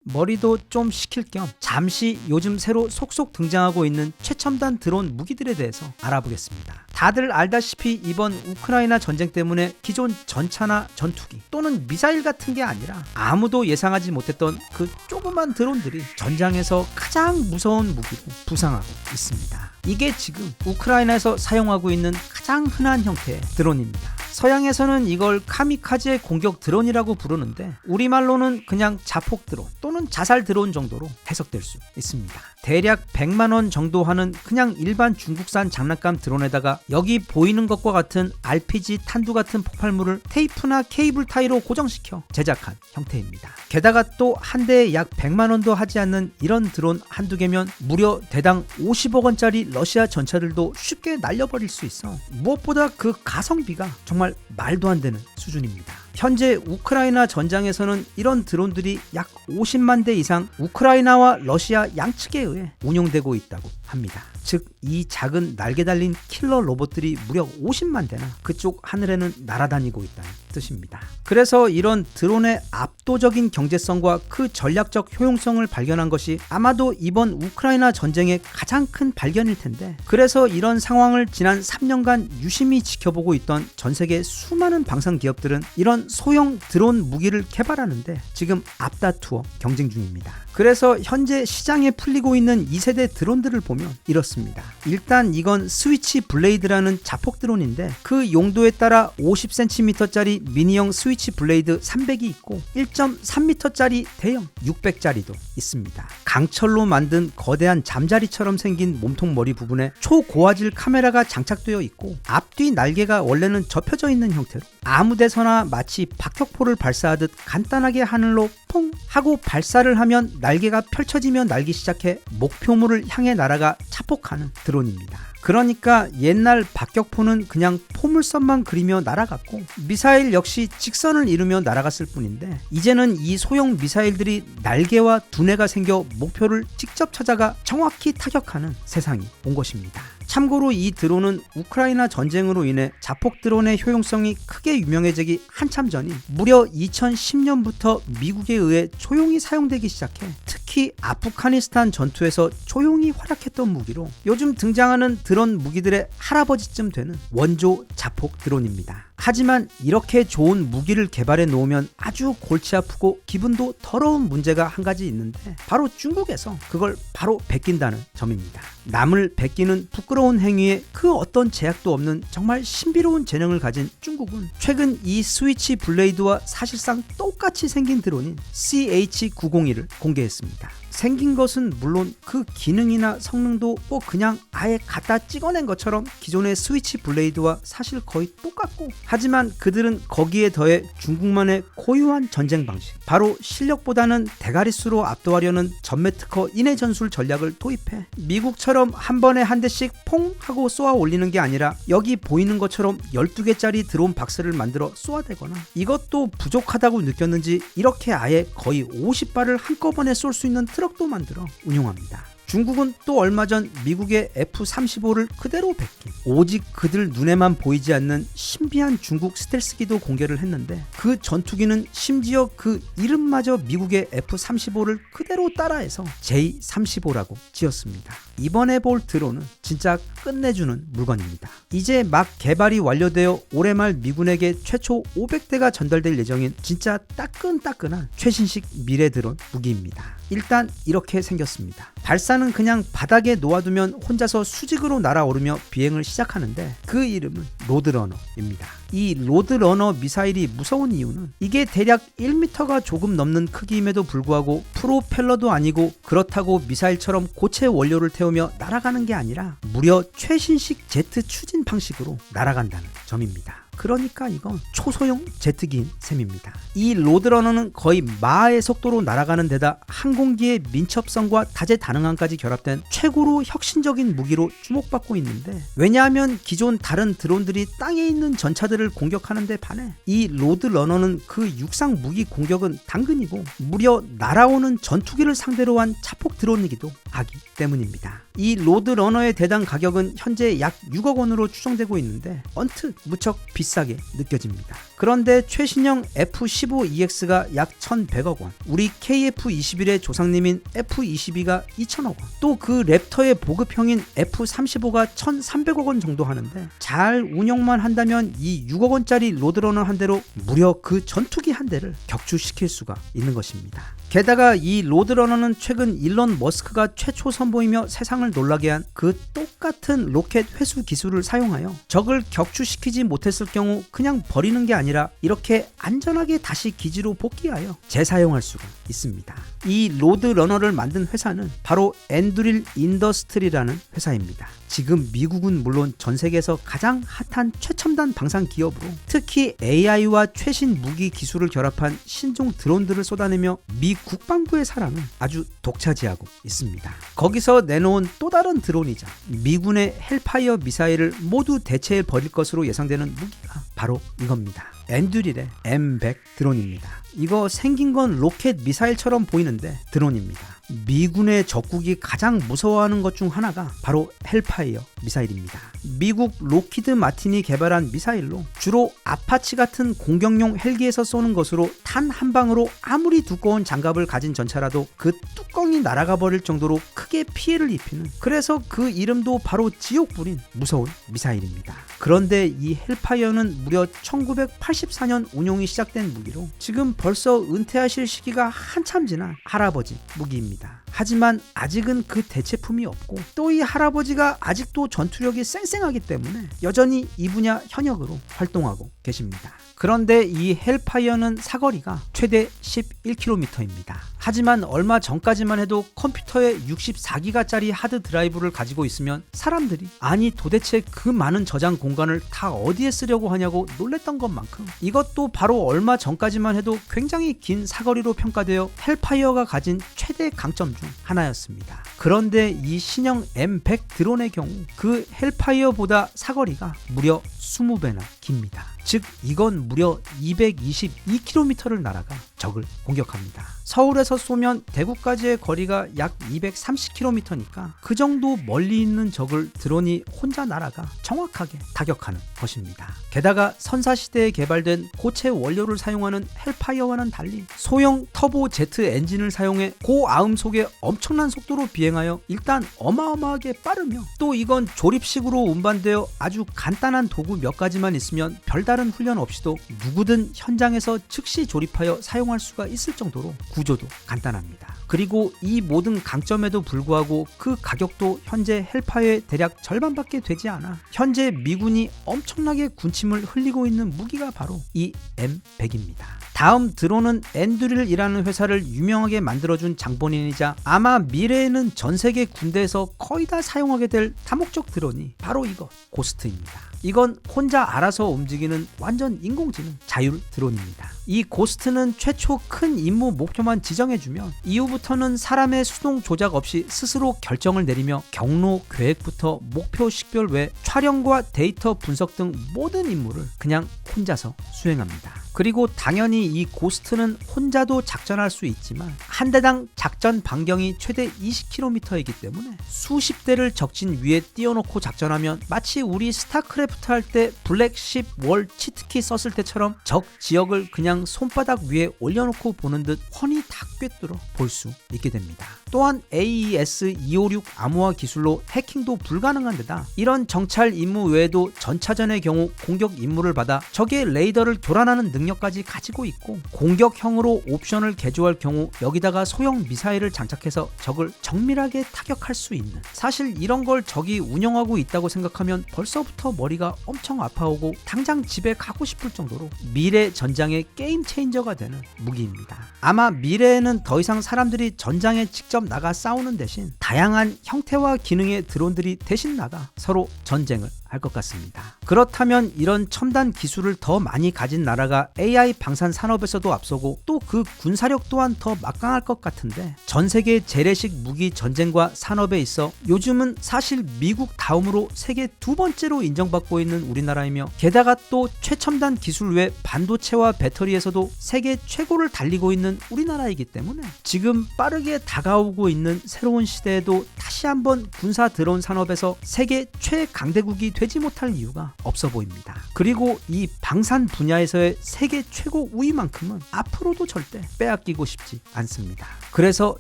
머리도 좀 식힐 겸 잠시 요즘 새로 속속 등장하고 있는 최첨단 드론 무기들에 대해서 알아보겠습니다. 다들 알다시피 이번 우크라이나 전쟁 때문에 기존 전차나 전투기 또는 미사일 같은 게 아니라 아무도 예상하지 못했던 그 조그만 드론들이 전장에서 가장 무서운 무기로 부상하고 있습니다. 이게 지금 우크라이나에서 사용하고 있는 가장 흔한 형태의 드론입니다. 서양에서는 이걸 카미카제 공격 드론이라고 부르는데 우리말로는 그냥 자폭 드론 또는 자살 드론 정도로 해석될 수 있습니다. 대략 100만원 정도 하는 그냥 일반 중국산 장난감 드론에다가 여기 보이는 것과 같은 RPG 탄두 같은 폭발물을 테이프나 케이블 타이로 고정시켜 제작한 형태입니다. 게다가 또 한 대에 약 100만원도 하지 않는 이런 드론 한두 개면 무려 대당 50억원짜리 러시아 전차들도 쉽게 날려버릴 수 있어 무엇보다 그 가성비가 정말 말도 안 되는 수준입니다. 현재 우크라이나 전장에서는 이런 드론들이 약 50만 대 이상 우크라이나와 러시아 양측에 의해 운용되고 있다고 합니다. 즉 이 작은 날개 달린 킬러 로봇들이 무려 50만 대나 그쪽 하늘에는 날아다니고 있다는 뜻입니다. 그래서 이런 드론의 압도적인 경제성과 그 전략적 효용성을 발견한 것이 아마도 이번 우크라이나 전쟁의 가장 큰 발견일 텐데, 그래서 이런 상황을 지난 3년간 유심히 지켜보고 있던 전 세계 수많은 방산 기업들은 이런 소형 드론 무기를 개발하는데 지금 앞다투어 경쟁 중입니다. 그래서 현재 시장에 풀리고 있는 2세대 드론들을 보면 이렇습니다. 일단 이건 스위치 블레이드라는 자폭 드론인데 그 용도에 따라 50cm짜리 미니형 스위치 블레이드 300이 있고 1.3m짜리 대형 600짜리도 있습니다. 강철로 만든 거대한 잠자리처럼 생긴 몸통 머리 부분에 초고화질 카메라가 장착되어 있고 앞뒤 날개가 원래는 접혀져 있는 형태로 아무 데서나 마치 박격포를 발사하듯 간단하게 하늘로 퐁 하고 발사를 하면 날개가 펼쳐지며 날기 시작해 목표물을 향해 날아가 자폭하는 드론입니다. 그러니까 옛날 박격포는 그냥 포물선만 그리며 날아갔고 미사일 역시 직선을 이루며 날아갔을 뿐인데 이제는 이 소형 미사일들이 날개와 두뇌가 생겨 목표를 직접 찾아가 정확히 타격하는 세상이 온 것입니다. 참고로 이 드론은 우크라이나 전쟁으로 인해 자폭 드론의 효용성이 크게 유명해지기 한참 전인 무려 2010년부터 미국에 의해 조용히 사용되기 시작해 특히 아프가니스탄 전투에서 조용히 활약했던 무기로 요즘 등장하는 드론 무기들의 할아버지쯤 되는 원조 자폭 드론입니다. 하지만 이렇게 좋은 무기를 개발해 놓으면 아주 골치 아프고 기분도 더러운 문제가 한 가지 있는데 바로 중국에서 그걸 바로 베낀다는 점입니다. 남을 베끼는 부끄러운 행위에 그 어떤 제약도 없는 정말 신비로운 재능을 가진 중국은 최근 이 스위치 블레이드와 사실상 똑같이 생긴 드론인 CH901을 공개했습니다. 생긴 것은 물론 그 기능이나 성능도 뭐 그냥 아예 갖다 찍어낸 것처럼 기존의 스위치 블레이드와 사실 거의 똑같고, 하지만 그들은 거기에 더해 중국만의 고유한 전쟁 방식, 바로 실력보다는 대가리수로 압도하려는 전매특허 인해 전술 전략을 도입해 미국처럼 한 번에 한 대씩 퐁 하고 쏘아 올리는 게 아니라 여기 보이는 것처럼 12개짜리 드론 박스를 만들어 쏘아대거나, 이것도 부족하다고 느꼈는지 이렇게 아예 거의 50발을 한꺼번에 쏠 수 있는 트럭도 만들어 운용합니다. 중국은 또 얼마 전 미국의 F-35를 그대로 베낀 오직 그들 눈에만 보이지 않는 신비한 중국 스텔스기도 공개를 했는데 그 전투기는 심지어 그 이름마저 미국의 F-35를 그대로 따라해서 J-35라고 지었습니다. 이번에 볼 드론은 진짜 끝내주는 물건입니다. 이제 막 개발이 완료되어 올해 말 미군에게 최초 500대가 전달될 예정인 진짜 따끈따끈한 최신식 미래 드론 무기입니다. 일단 이렇게 생겼습니다. 발사는 그냥 바닥에 놓아두면 혼자서 수직으로 날아오르며 비행을 시작하는데 그 이름은 로드러너입니다. 이 로드러너 미사일이 무서운 이유는 이게 대략 1m가 조금 넘는 크기임에도 불구하고 프로펠러도 아니고 그렇다고 미사일처럼 고체 원료를 태우며 날아가는 게 아니라 무려 최신식 제트 추진 방식으로 날아간다는 점입니다. 그러니까 이건 초소형 제트기인 셈입니다. 이 로드러너는 거의 마하의 속도로 날아가는 데다 항공기의 민첩성과 다재다능함까지 결합된 최고로 혁신적인 무기로 주목받고 있는데, 왜냐하면 기존 다른 드론들이 땅에 있는 전차들을 공격하는 데 반해 이 로드러너는 그 육상 무기 공격은 당근이고 무려 날아오는 전투기를 상대로 한 자폭 드론이기도 하기 때문입니다. 이 로드러너의 대당 가격은 현재 약 6억 원으로 추정되고 있는데 언뜻 무척 비싸게 느껴집니다. 그런데 최신형 F-15EX가 약 1,100억 원, 우리 KF-21의 조상님인 F-22가 2,000억 원, 또 그 랩터의 보급형인 F-35가 1,300억 원 정도 하는데 잘 운영만 한다면 이 6억 원짜리 로드러너 한 대로 무려 그 전투기 한 대를 격추시킬 수가 있는 것입니다. 게다가 이 로드러너는 최근 일론 머스크가 최초 선보이며 세상을 놀라게 한 그 똑같은 로켓 회수 기술을 사용하여 적을 격추시키지 못했을 경우 그냥 버리는 게 아니라 이렇게 안전하게 다시 기지로 복귀하여 재사용할 수가 있습니다. 이 로드러너를 만든 회사는 바로 엔드릴 인더스트리라는 회사입니다. 지금 미국은 물론 전 세계에서 가장 핫한 최첨단 방산 기업으로 특히 AI와 최신 무기 기술을 결합한 신종 드론들을 쏟아내며 미 국방부의 사랑을 아주 독차지하고 있습니다. 거기서 내놓은 또 다른 드론이자 미군의 헬파이어 미사일을 모두 대체해 버릴 것으로 예상되는 무기가 바로 이겁니다. 엔드릴의 M100 드론입니다. 이거 생긴 건 로켓 미사일처럼 보이는데 드론입니다. 미군의 적국이 가장 무서워하는 것 중 하나가 바로 헬파이어 미사일입니다. 미국 로키드 마틴이 개발한 미사일로 주로 아파치 같은 공격용 헬기에서 쏘는 것으로 단 한 방으로 아무리 두꺼운 장갑을 가진 전차라도 그 뚜껑이 날아가 버릴 정도로 크게 피해를 입히는, 그래서 그 이름도 바로 지옥불인 무서운 미사일입니다. 그런데 이 헬파이어는 무려 1984년 운용이 시작된 무기로 지금 벌써 은퇴하실 시기가 한참 지난 할아버지 무기입니다. 하지만 아직은 그 대체품이 없고 또 이 할아버지가 아직도 전투력이 쌩쌩하기 때문에 여전히 이 분야 현역으로 활동하고 계십니다. 그런데 이 헬파이어는 사거리가 최대 11km입니다. 하지만 얼마 전까지만 해도 컴퓨터에 64기가짜리 하드 드라이브를 가지고 있으면 사람들이 아니 도대체 그 많은 저장 공간을 다 어디에 쓰려고 하냐고 놀랬던 것만큼 이것도 바로 얼마 전까지만 해도 굉장히 긴 사거리로 평가되어 헬파이어가 가진 최대 강점 중 하나였습니다. 그런데 이 신형 M100 드론의 경우 그 헬파이어보다 사거리가 무려 20배나 깁니다. 즉 이건 무려 222km를 날아가 적을 공격합니다. 서울에서 쏘면 대구까지의 거리가 약 230km니까 그 정도 멀리 있는 적을 드론이 혼자 날아가 정확하게 타격하는 것입니다. 게다가 선사시대에 개발된 고체 원료를 사용하는 헬파이어와는 달리 소형 터보 제트 엔진을 사용해 고아음속에 엄청난 속도로 비행하여 일단 어마어마하게 빠르며 또 이건 조립식으로 운반되어 아주 간단한 도구 몇 가지만 있으면 별다른 훈련 없이도 누구든 현장에서 즉시 조립하여 사용할 수가 있을 정도로 구조도 간단합니다. 그리고 이 모든 강점에도 불구하고 그 가격도 현재 헬파이어의 대략 절반밖에 되지 않아 현재 미군이 엄청나게 군침을 흘리고 있는 무기가 바로 이 M100입니다. 다음 드론은 엔드릴이라는 회사를 유명하게 만들어준 장본인이자 아마 미래에는 전세계 군대에서 거의 다 사용하게 될 다목적 드론이 바로 이거 고스트입니다. 이건 혼자 알아서 움직이는 완전 인공지능 자율 드론입니다. 이 고스트는 최초 큰 임무 목표만 지정해주면 이후부터는 사람의 수동 조작 없이 스스로 결정을 내리며 경로 계획부터 목표 식별 외 촬영과 데이터 분석 등 모든 임무를 그냥 혼자서 수행합니다. 그리고 당연히 이 고스트는 혼자도 작전할 수 있지만 한 대당 작전 반경이 최대 20km이기 때문에 수십 대를 적진 위에 띄워놓고 작전하면 마치 우리 스타크래프트 할 때 블랙십 월 치트키 썼을 때처럼 적 지역을 그냥 손바닥 위에 올려놓고 보는 듯 훤히 다 꿰뚫어 볼 수 있게 됩니다. 또한 AES-256 암호화 기술로 해킹도 불가능한 데다 이런 정찰 임무 외에도 전차전의 경우 공격 임무를 받아 적의 레이더를 교란하는 능력까지 가지고 있고 공격형으로 옵션을 개조할 경우 여기다가 소형 미사일을 장착해서 적을 정밀하게 타격할 수 있는, 사실 이런 걸 적이 운영하고 있다고 생각하면 벌써부터 머리가 엄청 아파오고 당장 집에 가고 싶을 정도로 미래 전장의 게임 체인저가 되는 무기입니다. 아마 미래에는 더 이상 사람들이 전장에 직접 나가 싸우는 대신 다양한 형태와 기능의 드론들이 대신 나가 서로 전쟁을 할 것 같습니다. 그렇다면 이런 첨단 기술을 더 많이 가진 나라가 AI 방산 산업에서도 앞서고 또 그 군사력 또한 더 막강할 것 같은데 전 세계 재래식 무기 전쟁과 산업에 있어 요즘은 사실 미국 다음으로 세계 두 번째로 인정받고 있는 우리나라이며 게다가 또 최첨단 기술 외 반도체와 배터리에서도 세계 최고를 달리고 있는 우리나라이기 때문에 지금 빠르게 다가오고 있는 새로운 시대에도 다시 한번 군사 드론 산업에서 세계 최강대국이 되지 못할 이유가 없어 보입니다. 그리고 이 방산 분야에서의 세계 최고 우위만큼은 앞으로도 절대 빼앗기고 싶지 않습니다. 그래서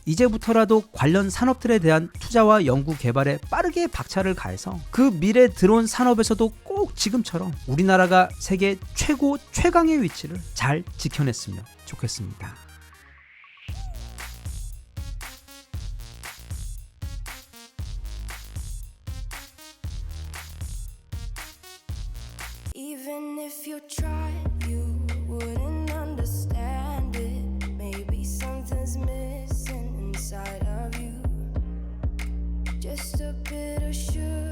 이제부터라도 관련 산업들에 대한 투자와 연구 개발에 빠르게 박차를 가해서 그 미래 드론 산업에서도 꼭 지금처럼 우리나라가 세계 최고 최강의 위치를 잘 지켜냈으면 좋겠습니다. Even if you tried, you wouldn't understand it. Maybe something's missing inside of you. Just a bit of sugar.